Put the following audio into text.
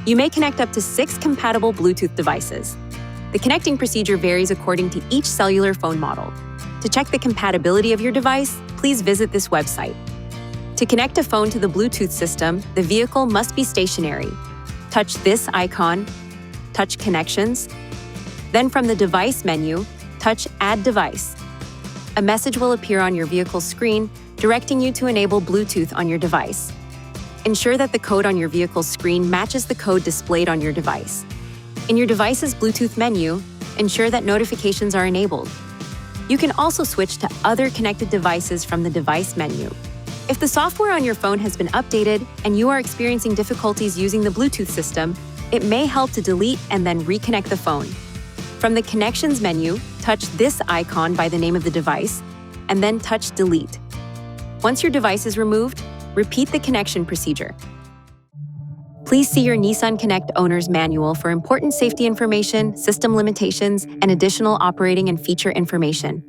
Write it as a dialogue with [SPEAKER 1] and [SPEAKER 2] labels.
[SPEAKER 1] You may connect up to 6 compatible Bluetooth devices. The connecting procedure varies according to each cellular phone model. To check the compatibility of your device, please visit this website. To connect a phone to the Bluetooth system, the vehicle must be stationary. Touch this icon, touch Connections. Then from the Device menu, touch Add Device. A message will appear on your vehicle's screen, directing you to enable Bluetooth on your device. Ensure that the code on your vehicle's screen matches the code displayed on your device. In your device's Bluetooth menu, ensure that notifications are enabled. You can also switch to other connected devices from the Device menu. If the software on your phone has been updated and you are experiencing difficulties using the Bluetooth system, it may help to delete and then reconnect the phone. From the Connections menu, touch this icon by the name of the device, and then touch Delete. Once your device is removed, repeat the connection procedure. Please see your Nissan Connect Owner's Manual for important safety information, system limitations, and additional operating and feature information.